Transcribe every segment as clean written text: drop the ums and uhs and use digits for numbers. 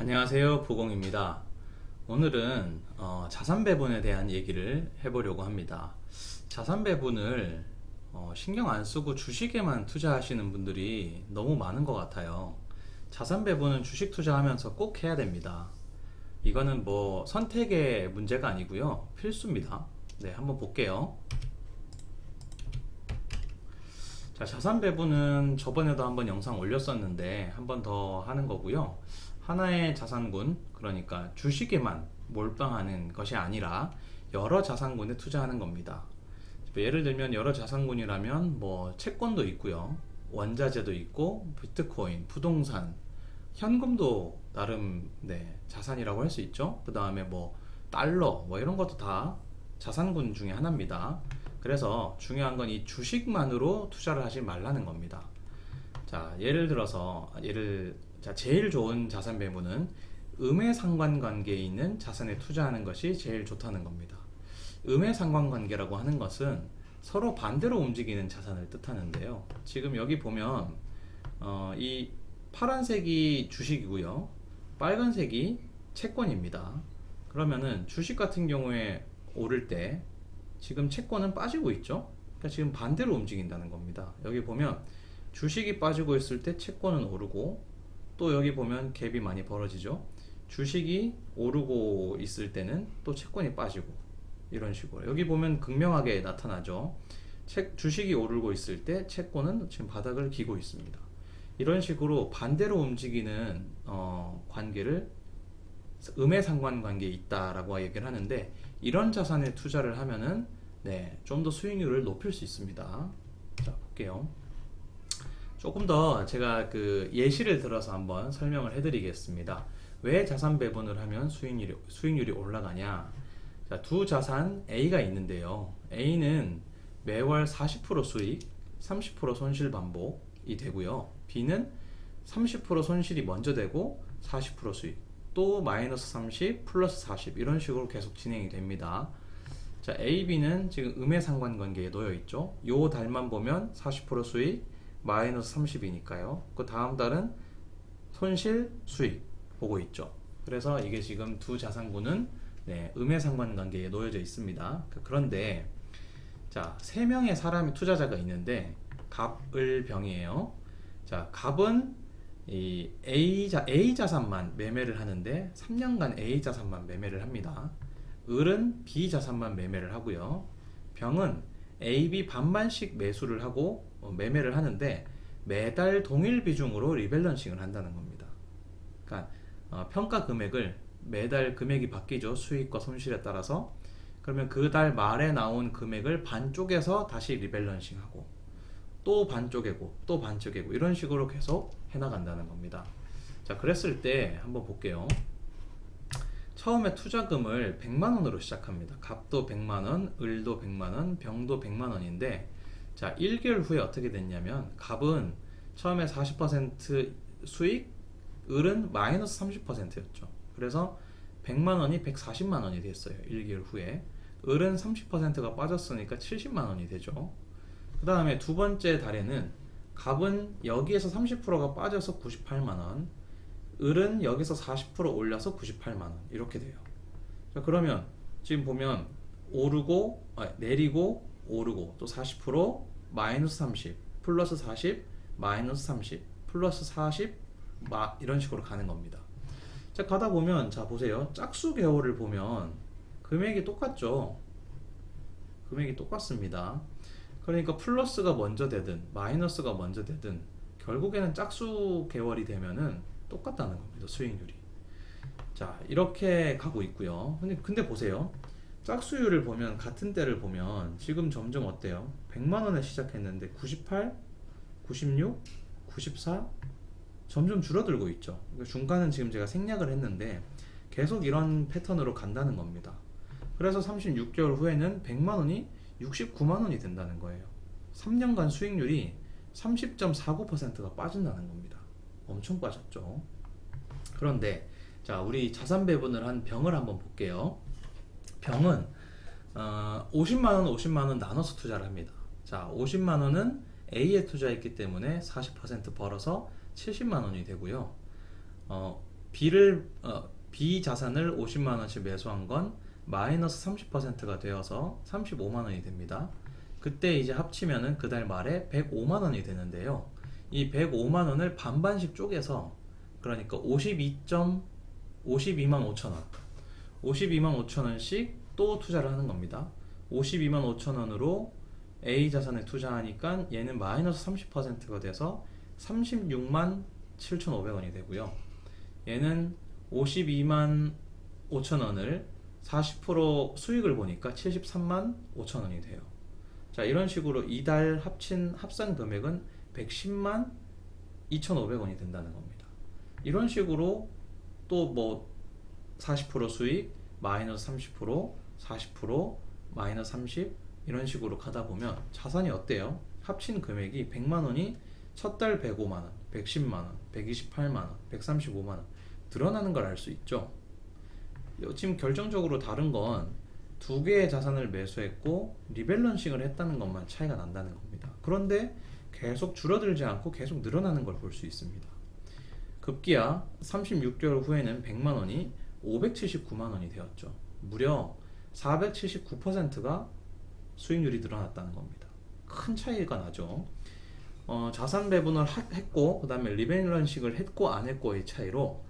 안녕하세요, 보공입니다. 오늘은 자산 배분에 대한 얘기를 해보려고 합니다. 자산 배분을 신경 안 쓰고 주식에만 투자하시는 분들이 너무 많은 것 같아요. 자산 배분은 주식 투자하면서 꼭 해야 됩니다. 이거는 뭐 선택의 문제가 아니고요, 필수입니다. 네, 한번 볼게요. 자, 자산 배분은 저번에도 한번 영상 올렸었는데 한번 더 하는 거고요. 하나의 자산군, 그러니까 주식에만 몰빵하는 것이 아니라 여러 자산군에 투자하는 겁니다. 예를 들면 여러 자산군이라면 뭐 채권도 있고요, 원자재도 있고, 비트코인, 부동산, 현금도 나름 자산이라고 할 수 있죠. 그 다음에 뭐 달러 뭐 이런 것도 다 자산군 중에 하나입니다. 그래서 중요한 건 이 주식만으로 투자를 하지 말라는 겁니다. 자, 예를 들어서 제일 좋은 자산 배분은 음의 상관관계에 있는 자산에 투자하는 것이 제일 좋다는 겁니다. 음의 상관관계라고 하는 것은 서로 반대로 움직이는 자산을 뜻하는데요. 지금 여기 보면 이 파란색이 주식이고요, 빨간색이 채권입니다. 그러면은 주식 같은 경우에 오를 때 지금 채권은 빠지고 있죠. 그러니까 지금 반대로 움직인다는 겁니다. 여기 보면 주식이 빠지고 있을 때 채권은 오르고, 또 여기 보면 갭이 많이 벌어지죠. 주식이 오르고 있을 때는 또 채권이 빠지고, 이런 식으로 여기 보면 극명하게 나타나죠. 주식이 오르고 있을 때 채권은 지금 바닥을 기고 있습니다. 이런 식으로 반대로 움직이는 관계를 음의 상관관계에 있다라고 얘기를 하는데, 이런 자산에 투자를 하면은 좀 더 수익률을 높일 수 있습니다. 자, 볼게요. 조금 더 제가 그 예시를 들어서 한번 설명을 해드리겠습니다. 왜 자산 배분을 하면 수익률이 올라가냐? 자, 두 자산 A가 있는데요. A는 매월 40% 수익, 30% 손실 반복이 되고요. B는 30% 손실이 먼저 되고 40% 수익, 또 마이너스 30, 플러스 40, 이런 식으로 계속 진행이 됩니다. 자, A, B는 지금 음의 상관관계에 놓여 있죠. 요 달만 보면 40% 수익, 마이너스 30이니까요. 그 다음 달은 손실, 수익 보고 있죠. 그래서 이게 지금 두 자산군은 음의 상관관계에 놓여져 있습니다. 그런데 자, 세 명의 사람이 투자자가 있는데 갑을 병이에요. 자, 갑은 이 A 자산만 매매를 하는데 3년간 A 자산만 매매를 합니다. 을은 B 자산만 매매를 하고요. 병은 A, B 반반씩 매수를 하고 매매를 하는데 매달 동일 비중으로 리밸런싱을 한다는 겁니다. 그러니까 평가 금액을 매달 금액이 바뀌죠. 수익과 손실에 따라서. 그러면 그 달 말에 나온 금액을 반 쪼개서 다시 리밸런싱하고, 또 반 쪼개고, 또 반 쪼개고, 이런 식으로 계속 해나간다는 겁니다. 자, 그랬을 때 한번 볼게요. 처음에 투자금을 100만원으로 시작합니다. 갑도 100만원, 을도 100만원, 병도 100만원인데, 자, 1개월 후에 어떻게 됐냐면 갑은 처음에 40% 수익, 을은 마이너스 30%였죠. 그래서 100만원이 140만원이 됐어요. 1개월 후에. 을은 30%가 빠졌으니까 70만원이 되죠. 그 다음에 두 번째 달에는 갑은 여기에서 30%가 빠져서 98만원, 을은 여기서 40% 올려서 98만원, 이렇게 돼요. 자, 그러면 지금 보면 내리고 오르고, 또 40%, 마이너스 30, 플러스 40, 마이너스 30, 플러스 40, 이런 식으로 가는 겁니다. 자, 가다 보면, 자, 보세요. 짝수 개월을 보면 금액이 똑같죠. 금액이 똑같습니다. 그러니까 플러스가 먼저 되든 마이너스가 먼저 되든 결국에는 짝수 개월이 되면은 똑같다는 겁니다. 수익률이. 자, 이렇게 가고 있고요. 근데 보세요. 짝수율을 보면, 같은 때를 보면 지금 점점 어때요? 100만원에 시작했는데 98, 96, 94 점점 줄어들고 있죠. 중간은 지금 제가 생략을 했는데 계속 이런 패턴으로 간다는 겁니다. 그래서 36개월 후에는 100만원이 69만원이 된다는 거예요. 3년간 수익률이 30.49%가 빠진다는 겁니다. 엄청 빠졌죠. 그런데 자, 우리 자산 배분을 한 병을 한번 볼게요. 병은 50만원 50만원 나눠서 투자를 합니다. 자, 50만원은 A에 투자했기 때문에 40% 벌어서 70만원이 되고요. B 자산을 50만 원씩 매수한 건 마이너스 30%가 되어서 35만 원이 됩니다. 그때 이제 합치면은 그달 말에 105만 원이 되는데요. 이 105만 원을 반반씩 쪼개서 그러니까 52만 5천 원, 52만 5천 원씩 또 투자를 하는 겁니다. 52만 5천 원으로 A 자산에 투자하니까 얘는 마이너스 30%가 돼서 36만 7,500원이 되고요. 얘는 52만 5천 원을 40% 수익을 보니까 73만 5천 원이 돼요. 자, 이런 식으로 이달 합산 금액은 110만 2,500원이 된다는 겁니다. 이런 식으로 또 뭐 40% 수익, 마이너스 30%, 40%, 마이너스 30 이런 식으로 가다 보면 자산이 어때요? 합친 금액이 100만 원이 첫 달 105만 원, 110만 원, 128만 원, 135만 원 늘어나는 걸 알 수 있죠. 지금 결정적으로 다른 건 두 개의 자산을 매수했고 리밸런싱을 했다는 것만 차이가 난다는 겁니다. 그런데 계속 줄어들지 않고 계속 늘어나는 걸 볼 수 있습니다. 급기야 36개월 후에는 100만 원이 579만 원이 되었죠. 무려 479%가 수익률이 늘어났다는 겁니다. 큰 차이가 나죠. 자산 배분을 했고 그 다음에 리밸런싱을 했고 안 했고의 차이로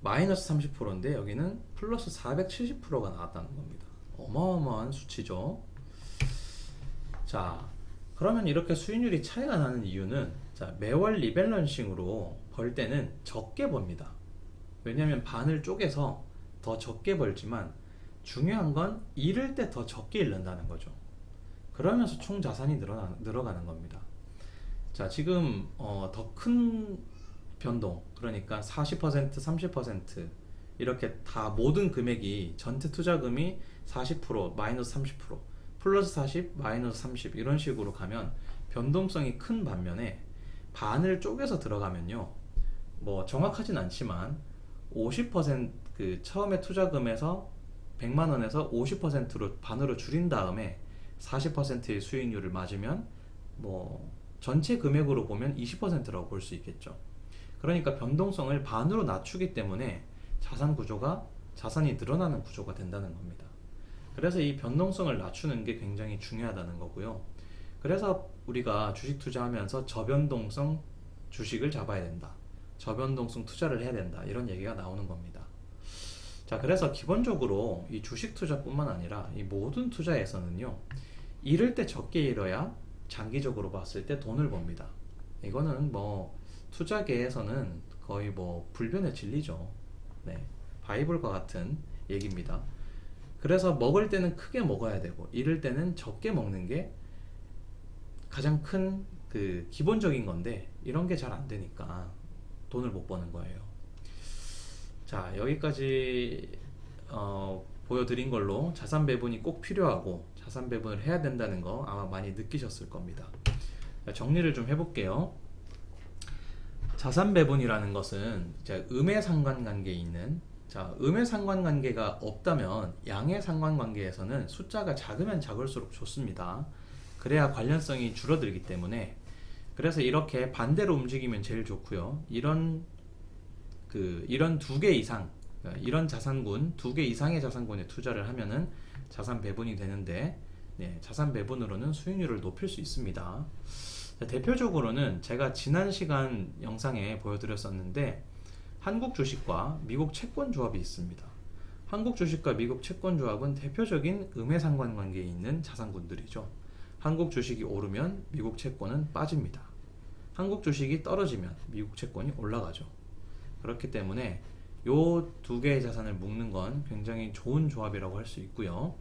마이너스 30%인데 여기는 플러스 470%가 나왔다는 겁니다. 어마어마한 수치죠. 자, 그러면 이렇게 수익률이 차이가 나는 이유는 자, 매월 리밸런싱으로 벌 때는 적게 벌입니다. 왜냐하면 반을 쪼개서 더 적게 벌지만 중요한 건 잃을 때 더 적게 잃는다는 거죠. 그러면서 총 자산이 늘어가는 겁니다. 자, 지금 더 큰 변동, 그러니까 40%, 30% 이렇게 다 모든 금액이 전체 투자금이 40%, 마이너스 30%, 플러스 40, 마이너스 30 이런 식으로 가면 변동성이 큰 반면에 반을 쪼개서 들어가면요, 뭐 정확하진 않지만 50% 그 처음에 투자금에서 100만 원에서 50%로 반으로 줄인 다음에 40%의 수익률을 맞으면 뭐 전체 금액으로 보면 20%라고 볼 수 있겠죠. 그러니까 변동성을 반으로 낮추기 때문에 자산이 늘어나는 구조가 된다는 겁니다. 그래서 이 변동성을 낮추는 게 굉장히 중요하다는 거고요. 그래서 우리가 주식 투자하면서 저변동성 주식을 잡아야 된다, 저변동성 투자를 해야 된다, 이런 얘기가 나오는 겁니다. 자, 그래서 기본적으로 이 주식 투자뿐만 아니라 이 모든 투자에서는요, 잃을 때 적게 잃어야 장기적으로 봤을 때 돈을 법니다. 이거는 뭐 투자계에서는 거의 뭐 불변의 진리죠. 네, 바이블과 같은 얘기입니다. 그래서 먹을 때는 크게 먹어야 되고 잃을 때는 적게 먹는 게 가장 큰 그 기본적인 건데, 이런 게 잘 안 되니까 돈을 못 버는 거예요. 자, 여기까지 보여드린 걸로 자산 배분이 꼭 필요하고 자산 배분을 해야 된다는 거 아마 많이 느끼셨을 겁니다. 정리를 좀 해볼게요. 자산 배분이라는 것은 음의 상관관계에 있는, 자, 음의 상관관계가 없다면 양의 상관관계에서는 숫자가 작으면 작을수록 좋습니다. 그래야 관련성이 줄어들기 때문에, 그래서 이렇게 반대로 움직이면 제일 좋고요. 이런 두 개 이상, 이런 자산군, 두 개 이상의 자산군에 투자를 하면은 자산 배분이 되는데, 네, 자산 배분으로는 수익률을 높일 수 있습니다. 자, 대표적으로는 제가 지난 시간 영상에 보여드렸었는데, 한국 주식과 미국 채권 조합이 있습니다. 한국 주식과 미국 채권 조합은 대표적인 음의 상관관계에 있는 자산군들이죠. 한국 주식이 오르면 미국 채권은 빠집니다. 한국 주식이 떨어지면 미국 채권이 올라가죠. 그렇기 때문에 요 두 개의 자산을 묶는 건 굉장히 좋은 조합이라고 할 수 있고요.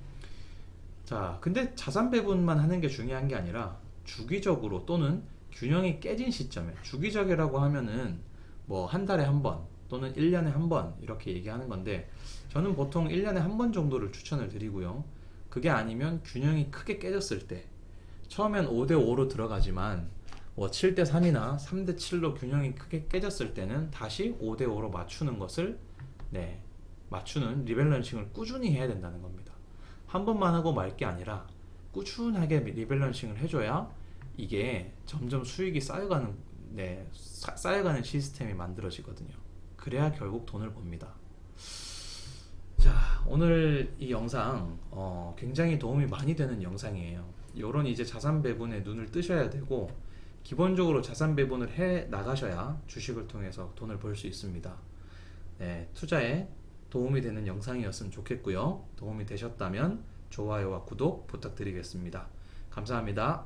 자, 근데 자산 배분만 하는 게 중요한 게 아니라 주기적으로 또는 균형이 깨진 시점에, 주기적이라고 하면은 뭐 한 달에 한 번 또는 1년에 한 번 이렇게 얘기하는 건데, 저는 보통 1년에 한 번 정도를 추천을 드리고요. 그게 아니면 균형이 크게 깨졌을 때, 처음엔 5대5로 들어가지만 뭐 7대3이나 3대7로 균형이 크게 깨졌을 때는 다시 5대5로 맞추는 것을, 네, 맞추는 리밸런싱을 꾸준히 해야 된다는 겁니다. 한 번만 하고 말 게 아니라 꾸준하게 리밸런싱을 해줘야 이게 점점 수익이 쌓여가는 시스템이 만들어지거든요. 그래야 결국 돈을 법니다. 자, 오늘 이 영상 굉장히 도움이 많이 되는 영상이에요. 요런 이제 자산 배분에 눈을 뜨셔야 되고, 기본적으로 자산 배분을 해 나가셔야 주식을 통해서 돈을 벌 수 있습니다. 네, 투자에 도움이 되는 영상이었으면 좋겠고요. 도움이 되셨다면 좋아요와 구독 부탁드리겠습니다. 감사합니다.